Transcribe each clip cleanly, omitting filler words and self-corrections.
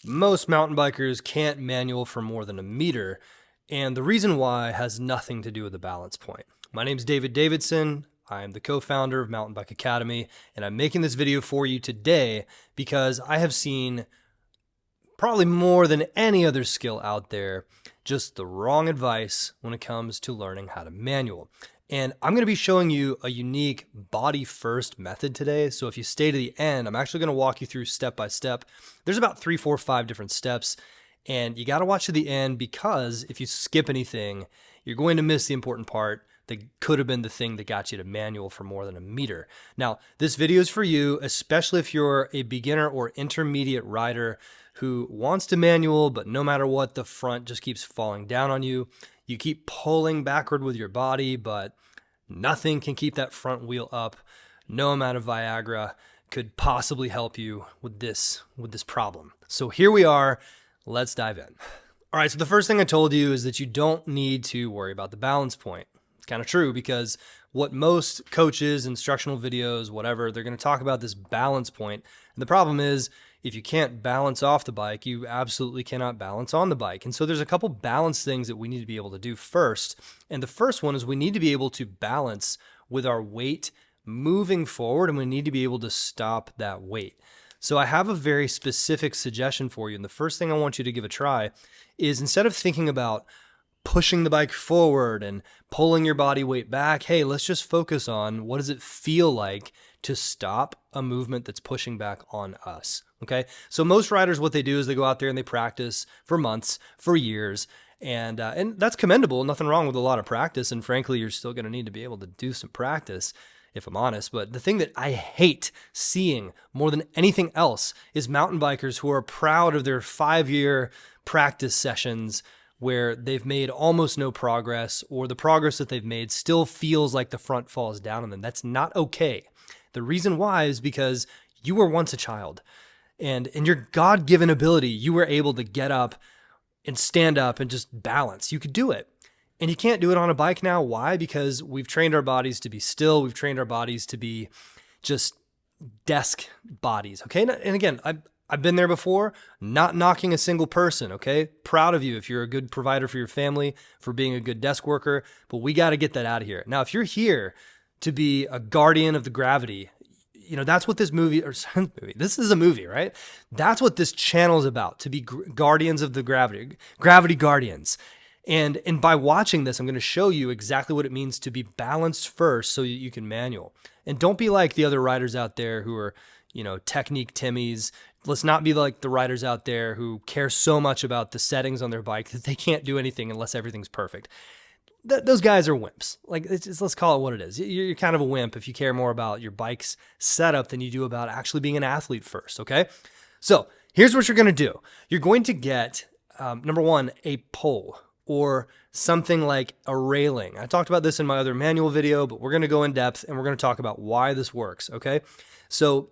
Most mountain bikers can't manual for more than a meter, and the reason why has nothing to do with the balance point. My name is David Davidson. I'm the co-founder of Mountain Bike Academy, and I'm making this video for you today because I have seen probably more than any other skill out there, just the wrong advice when it comes to learning how to manual. And I'm going to be showing you a unique body first method today. So if you stay to the end, I'm actually going to walk you through step by step. There's about 3, 4, 5 different steps, and you got to watch to the end because if you skip anything, you're going to miss the important part that could have been the thing that got you to manual for more than a meter. Now, this video is for you, especially if you're a beginner or intermediate rider who wants to manual, but no matter what, the front just keeps falling down on you. You keep pulling backward with your body, but nothing can keep that front wheel up. No amount of Viagra could possibly help you with this problem. So here we are. Let's dive in. All right, so the first thing I told you is that you don't need to worry about the balance point. It's kind of true because what most coaches, instructional videos, whatever, they're going to talk about this balance point. And the problem is if you can't balance off the bike, you absolutely cannot balance on the bike. And so there's a couple balance things that we need to be able to do first. And the first one is we need to be able to balance with our weight moving forward, and we need to be able to stop that weight. So I have a very specific suggestion for you. And the first thing I want you to give a try is instead of thinking about pushing the bike forward and pulling your body weight back, hey, let's just focus on what does it feel like to stop a movement that's pushing back on us, okay? So most riders, what they do is they go out there and they practice for months, for years, and that's commendable, nothing wrong with a lot of practice, and frankly, you're still gonna need to be able to do some practice, if I'm honest. But the thing that I hate seeing more than anything else is mountain bikers who are proud of their 5-year practice sessions where they've made almost no progress, or the progress that they've made still feels like the front falls down on them. That's not okay. The reason why is because you were once a child, and in your God-given ability, you were able to get up and stand up and just balance. You could do it. And you can't do it on a bike now. Why? Because we've trained our bodies to be still. We've trained our bodies to be just desk bodies, okay? And again, I've been there before, not knocking a single person, okay? Proud of you if you're a good provider for your family, for being a good desk worker, but we got to get that out of here. Now, if you're here to be a guardian of the gravity, you know, that's what this movie, this is a movie, right? That's what this channel is about, to be guardians of the gravity guardians. And by watching this, I'm going to show you exactly what it means to be balanced first so you can manual. And don't be like the other riders out there who are, you know, technique Timmies. Let's not be like the riders out there who care so much about the settings on their bike that they can't do anything unless everything's perfect. Those guys are wimps. Like, let's call it what it is. You're kind of a wimp if you care more about your bike's setup than you do about actually being an athlete first, okay? So here's what you're going to do. You're going to get, number one, a pole or something like a railing. I talked about this in my other manual video, but we're going to go in depth and we're going to talk about why this works, okay? So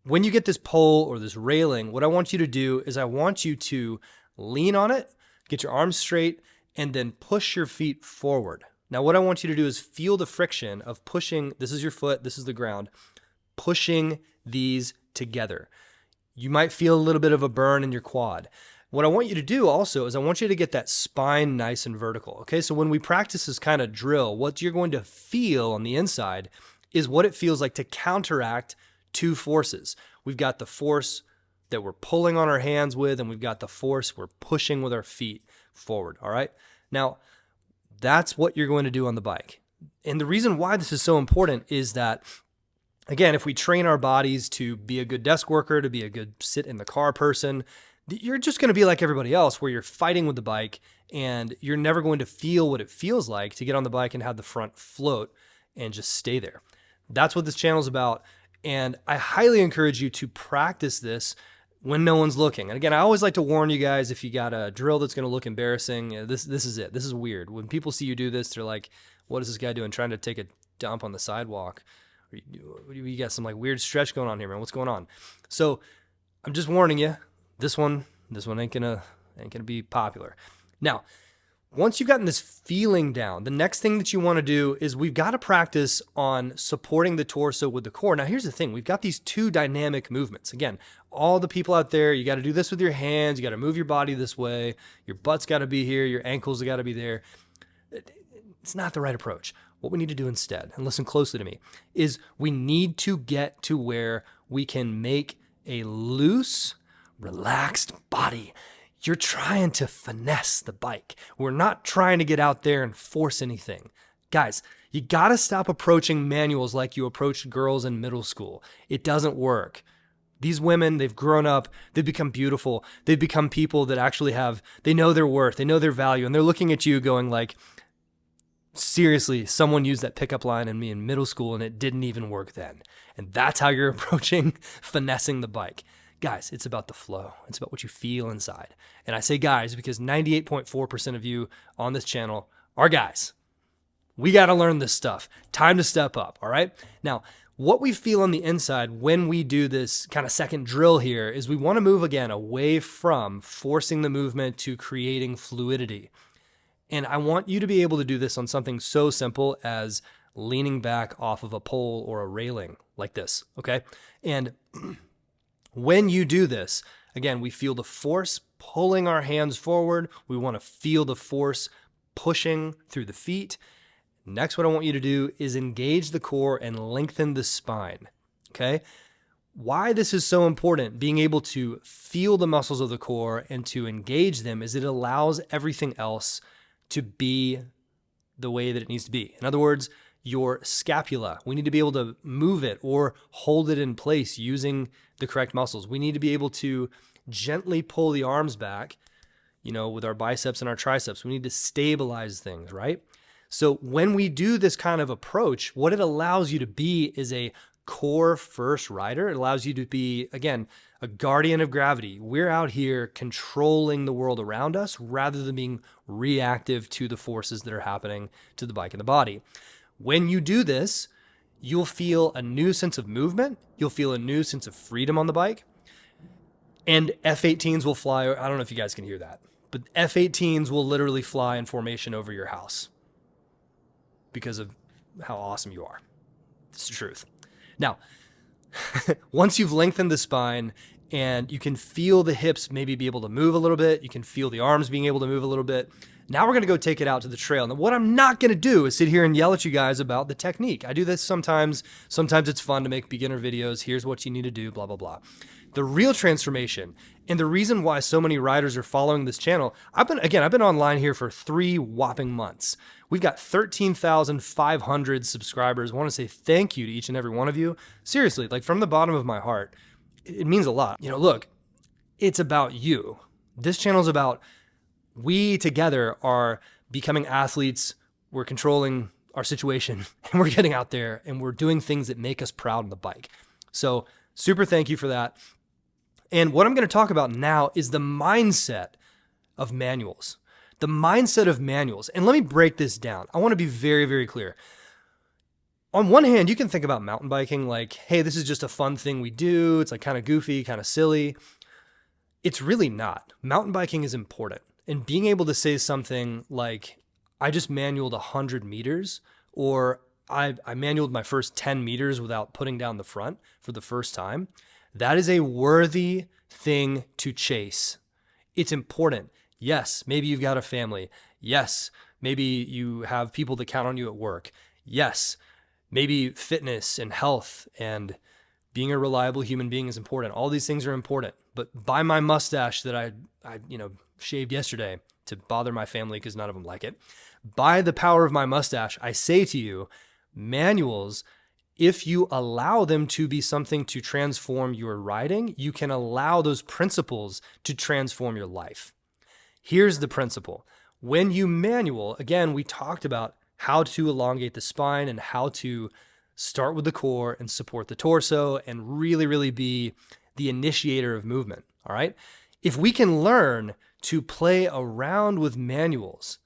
when you get this pole or this railing, what I want you to do is I want you to lean on it, get your arms straight, and then push your feet forward. Now, what I want you to do is feel the friction of pushing, this is your foot, this is the ground, pushing these together. You might feel a little bit of a burn in your quad. What I want you to do also is I want you to get that spine nice and vertical, okay? So when we practice this kind of drill, what you're going to feel on the inside is what it feels like to counteract two forces. We've got the force that we're pulling on our hands with, and we've got the force we're pushing with our feet forward, all right? Now, that's what you're going to do on the bike. And the reason why this is so important is that, again, if we train our bodies to be a good desk worker, to be a good sit in the car person, you're just going to be like everybody else where you're fighting with the bike and you're never going to feel what it feels like to get on the bike and have the front float and just stay there. That's what this channel is about. And I highly encourage you to practice this when no one's looking. And again, I always like to warn you guys, if you got a drill that's going to look embarrassing, this is it. This is weird. When people see you do this, they're like, what is this guy doing? Trying to take a dump on the sidewalk? Or you got some like weird stretch going on here, man. What's going on? So I'm just warning you, this one ain't gonna be popular. Now, Once you've gotten this feeling down, the next thing that you want to do is we've got to practice on supporting the torso with the core. Now, here's the thing. We've got these two dynamic movements. Again, all the people out there, you got to do this with your hands. You got to move your body this way. Your butt's got to be here. Your ankles have got to be there. It's not the right approach. What we need to do instead, and listen closely to me, is we need to get to where we can make a loose, relaxed body. You're trying to finesse the bike. We're not trying to get out there and force anything. Guys, you gotta stop approaching manuals like you approached girls in middle school. It doesn't work. These women, they've grown up, they've become beautiful, they've become people that actually they know their worth, they know their value, and they're looking at you going like, seriously, someone used that pickup line in me in middle school and it didn't even work then. And that's how you're approaching finessing the bike. Guys, it's about the flow. It's about what you feel inside. And I say guys because 98.4% of you on this channel are guys. We got to learn this stuff. Time to step up, all right? Now, what we feel on the inside when we do this kind of second drill here is we want to move again away from forcing the movement to creating fluidity. And I want you to be able to do this on something so simple as leaning back off of a pole or a railing like this, okay? And when you do this, again, we feel the force pulling our hands forward. We want to feel the force pushing through the feet. Next, what I want you to do is engage the core and lengthen the spine, okay? Why this is so important, being able to feel the muscles of the core and to engage them, is it allows everything else to be the way that it needs to be. In other words, your scapula, we need to be able to move it or hold it in place using the correct muscles. We need to be able to gently pull the arms back, with our biceps and our triceps. We need to stabilize things, right? So when we do this kind of approach, what it allows you to be is a core first rider. It allows you to be, again, a guardian of gravity. We're out here controlling the world around us rather than being reactive to the forces that are happening to the bike and the body. When you do this, you'll feel a new sense of movement. You'll feel a new sense of freedom on the bike. And F-18s will fly. I don't know if you guys can hear that, but F-18s will literally fly in formation over your house because of how awesome you are. It's the truth. Now, once you've lengthened the spine and you can feel the hips maybe be able to move a little bit, you can feel the arms being able to move a little bit. Now we're going to go take it out to the trail. Now, what I'm not going to do is sit here and yell at you guys about the technique. I do this sometimes. Sometimes it's fun to make beginner videos. Here's what you need to do, blah, blah, blah. The real transformation and the reason why so many riders are following this channel, I've been online here for 3 whopping months. We've got 13,500 subscribers. I want to say thank you to each and every one of you. Seriously, like from the bottom of my heart, it means a lot. Look, it's about you. This channel is about we together are becoming athletes. We're controlling our situation and we're getting out there and we're doing things that make us proud on the bike. So super thank you for that. And what I'm going to talk about now is the mindset of manuals. The mindset of manuals. And let me break this down. I want to be very, very clear. On one hand, you can think about mountain biking like, hey, this is just a fun thing we do. It's like kind of goofy, kind of silly. It's really not. Mountain biking is important. And being able to say something like, I just manualed 100 meters, or I manualed my first 10 meters without putting down the front for the first time, that is a worthy thing to chase. It's important. Yes, maybe you've got a family. Yes, maybe you have people that count on you at work. Yes, maybe fitness and health and being a reliable human being is important. All these things are important. But by my mustache that I shaved yesterday to bother my family because none of them like it, by the power of my mustache, I say to you, manuals, if you allow them to be something to transform your riding, you can allow those principles to transform your life. Here's the principle. When you manual, again, we talked about how to elongate the spine and how to start with the core and support the torso and really, really be the initiator of movement, all right? If we can learn to play around with manuals,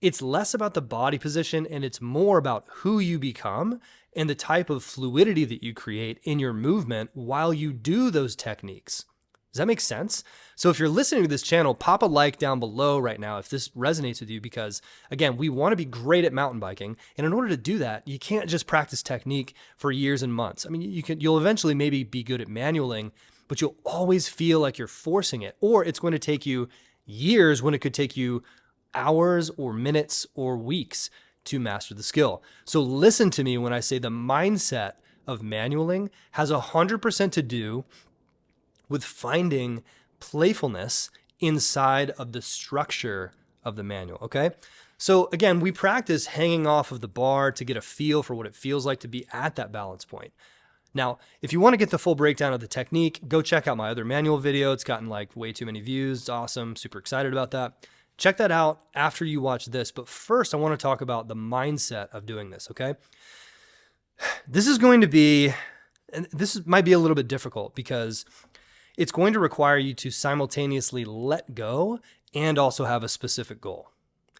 it's less about the body position and it's more about who you become and the type of fluidity that you create in your movement while you do those techniques. Does that make sense? So if you're listening to this channel, pop a like down below right now if this resonates with you, because again, we want to be great at mountain biking. And in order to do that, you can't just practice technique for years and months. I mean, you'll eventually maybe be good at manualing, but you'll always feel like you're forcing it, or it's going to take you years when it could take you hours or minutes or weeks to master the skill. So listen to me when I say the mindset of manualing has 100% to do with finding playfulness inside of the structure of the manual, okay? So again, we practice hanging off of the bar to get a feel for what it feels like to be at that balance point. Now, if you want to get the full breakdown of the technique, go check out my other manual video. It's gotten like way too many views. It's awesome. Super excited about that. Check that out after you watch this. But first, I want to talk about the mindset of doing this, okay? This is going to be, and this might be a little bit difficult because it's going to require you to simultaneously let go and also have a specific goal.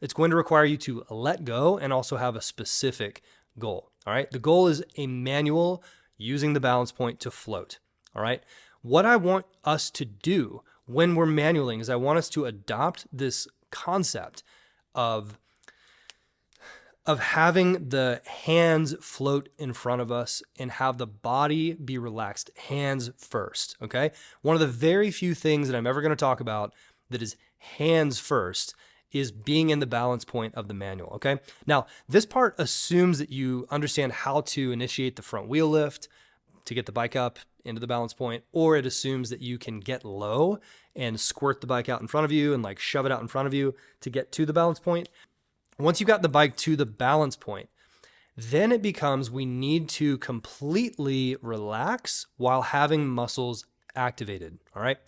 It's going to require you to let go and also have a specific goal, all right? The goal is a manual using the balance point to float, all right? What I want us to do when we're manualing is I want us to adopt this concept of having the hands float in front of us and have the body be relaxed, hands first, okay? One of the very few things that I'm ever going to talk about that is hands first is being in the balance point of the manual, okay? Now, this part assumes that you understand how to initiate the front wheel lift to get the bike up into the balance point, or it assumes that you can get low and squirt the bike out in front of you and like shove it out in front of you to get to the balance point. Once you got the bike to the balance point, then it becomes we need to completely relax while having muscles activated, all right?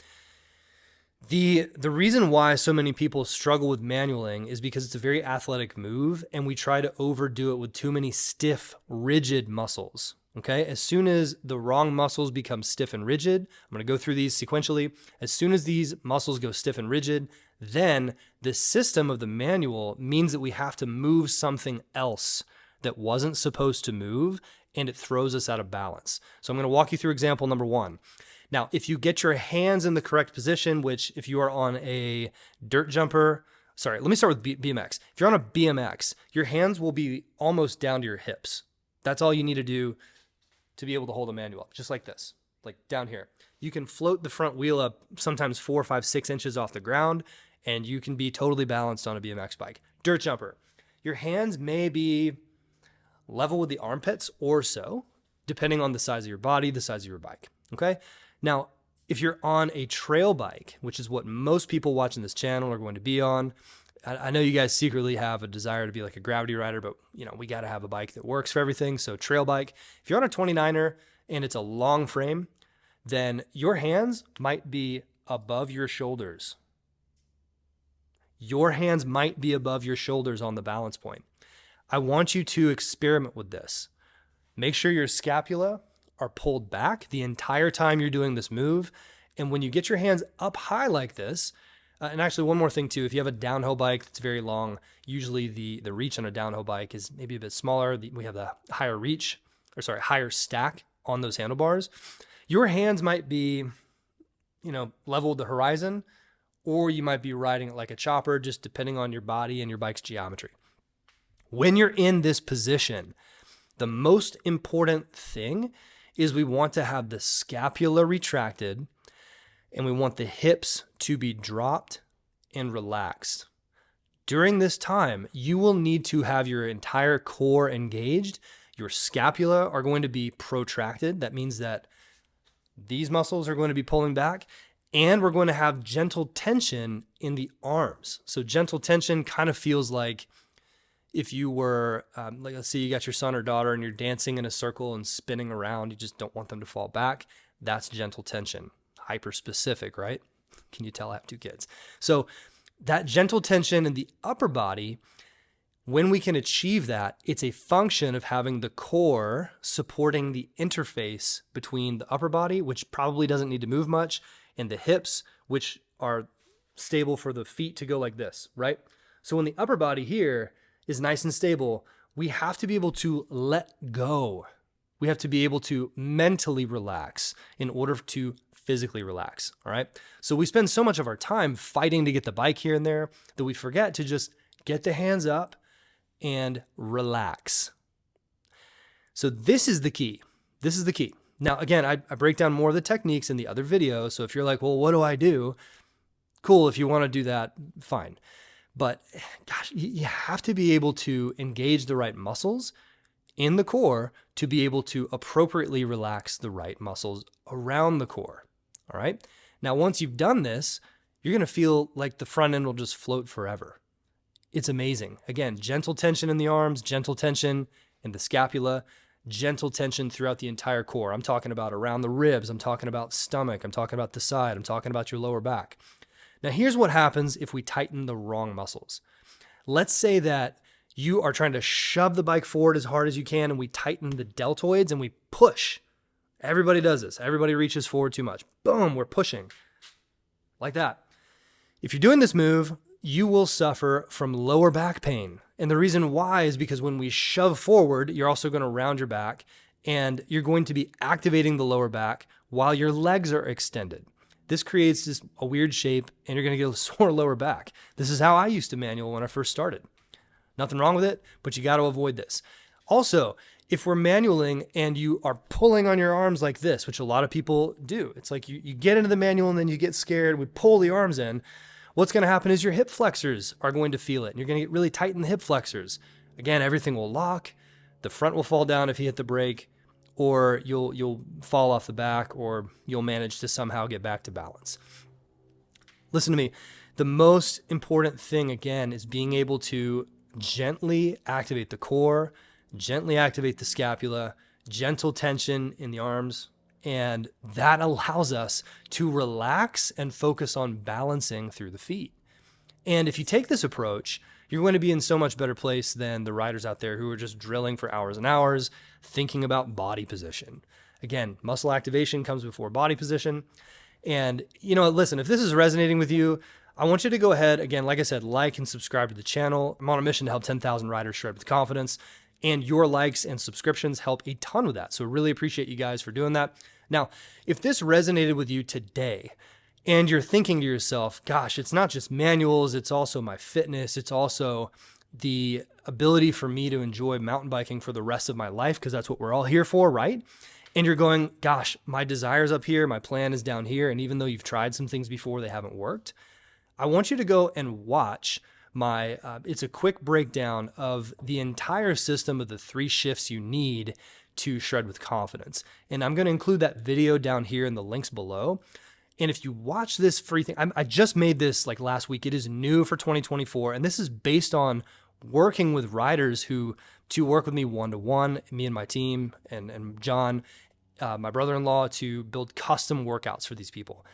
The reason why so many people struggle with manualing is because it's a very athletic move and we try to overdo it with too many stiff, rigid muscles, okay? As soon as the wrong muscles become stiff and rigid, I'm gonna go through these sequentially. As soon as these muscles go stiff and rigid, then the system of the manual means that we have to move something else that wasn't supposed to move, and it throws us out of balance. So I'm gonna walk you through example number one. Now, if you get your hands in the correct position, which if you are on a dirt jumper, sorry, let me start with BMX. If you're on a BMX, your hands will be almost down to your hips. That's all you need to do to be able to hold a manual, just like this, like down here. You can float the front wheel up sometimes 4, 5, 6 inches off the ground, and you can be totally balanced on a BMX bike. Dirt jumper, your hands may be level with the armpits or so, depending on the size of your body, the size of your bike, okay? Now, if you're on a trail bike, which is what most people watching this channel are going to be on, I know you guys secretly have a desire to be like a gravity rider, but you know, we got to have a bike that works for everything. So trail bike, if you're on a 29er and it's a long frame, then your hands might be above your shoulders. Your hands might be above your shoulders on the balance point. I want you to experiment with this. Make sure your scapula are pulled back the entire time you're doing this move. And when you get your hands up high like this, and actually one more thing too, if you have a downhill bike that's very long, usually the reach on a downhill bike is maybe a bit smaller. We have the higher reach, or sorry, higher stack on those handlebars. Your hands might be, you know, level with the horizon, or you might be riding it like a chopper, just depending on your body and your bike's geometry. When you're in this position, the most important thing is we want to have the scapula retracted and we want the hips to be dropped and relaxed. During this time, you will need to have your entire core engaged. Your scapula are going to be protracted. That means that these muscles are going to be pulling back, and we're going to have gentle tension in the arms. So gentle tension kind of feels like if you were, like, let's say you got your son or daughter and you're dancing in a circle and spinning around, you just don't want them to fall back. That's gentle tension. Hyper specific, right? Can you tell I have 2 kids? So that gentle tension in the upper body, when we can achieve that, it's a function of having the core supporting the interface between the upper body, which probably doesn't need to move much, and the hips, which are stable for the feet to go like this, right? So when the upper body here is nice and stable, we have to be able to let go. We have to be able to mentally relax in order to physically relax. All right. So we spend so much of our time fighting to get the bike here and there that we forget to just get the hands up and relax. So this is the key. This is the key. Now, again, I break down more of the techniques in the other video. So if you're like, well, what do I do? Cool. If you want to do that, fine. But gosh, you have to be able to engage the right muscles in the core to be able to appropriately relax the right muscles around the core. All right. Now, once you've done this, you're going to feel like the front end will just float forever. It's amazing. Again, gentle tension in the arms, gentle tension in the scapula, gentle tension throughout the entire core. I'm talking about around the ribs. I'm talking about stomach. I'm talking about the side. I'm talking about your lower back. Now, here's what happens if we tighten the wrong muscles. Let's say that you are trying to shove the bike forward as hard as you can, and we tighten the deltoids and we push. Everybody does this. Everybody reaches forward too much. Boom, we're pushing like that. If you're doing this move, you will suffer from lower back pain. And the reason why is because when we shove forward, you're also going to round your back, and you're going to be activating the lower back while your legs are extended. This creates just a weird shape, and you're going to get a sore lower back. This is how I used to manual when I first started. Nothing wrong with it, but you got to avoid this. Also, if we're manualing and you are pulling on your arms like this, which a lot of people do, it's like you get into the manual and then you get scared, we pull the arms in. What's going to happen is your hip flexors are going to feel it, and you're going to get really tight in the hip flexors. Again, everything will lock. The front will fall down if you hit the brake, or you'll fall off the back, or you'll manage to somehow get back to balance. Listen to me. The most important thing, again, is being able to gently activate the core, gently activate the scapula, gentle tension in the arms, and that allows us to relax and focus on balancing through the feet. And if you take this approach, you're going to be in so much better place than the riders out there who are just drilling for hours and hours, thinking about body position. Again, muscle activation comes before body position. And, listen, if this is resonating with you, I want you to go ahead, again, like I said, like and subscribe to the channel. I'm on a mission to help 10,000 riders shred with confidence, and your likes and subscriptions help a ton with that. So really appreciate you guys for doing that. Now, if this resonated with you today and you're thinking to yourself, gosh, it's not just manuals, it's also my fitness, it's also the ability for me to enjoy mountain biking for the rest of my life, because that's what we're all here for, right? And you're going, gosh, my desire's up here, my plan is down here, and even though you've tried some things before, they haven't worked, I want you to go and watch my, it's a quick breakdown of the entire system of the 3 shifts you need to shred with confidence. And I'm going to include that video down here in the links below. And if you watch this free thing, I just made this like last week. It is new for 2024. And this is based on working with riders who to work with me one-to-one, me and my team and John, my brother-in-law, to build custom workouts for these people.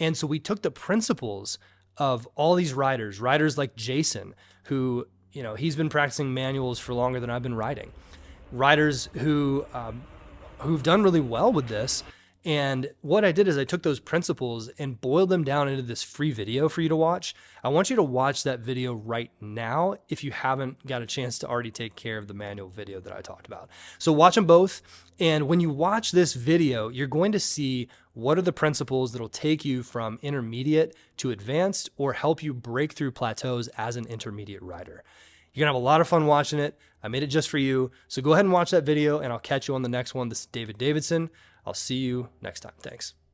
And so we took the principles of all these riders like Jason, who, he's been practicing manuals for longer than I've been riding. Riders who've done really well with this. And what I did is I took those principles and boiled them down into this free video for you to watch. I want you to watch that video right now if you haven't got a chance to already take care of the manual video that I talked about. So watch them both. And when you watch this video, you're going to see what are the principles that'll take you from intermediate to advanced or help you break through plateaus as an intermediate rider. You're going to have a lot of fun watching it. I made it just for you. So go ahead and watch that video, and I'll catch you on the next one. This is David Davidson. I'll see you next time. Thanks.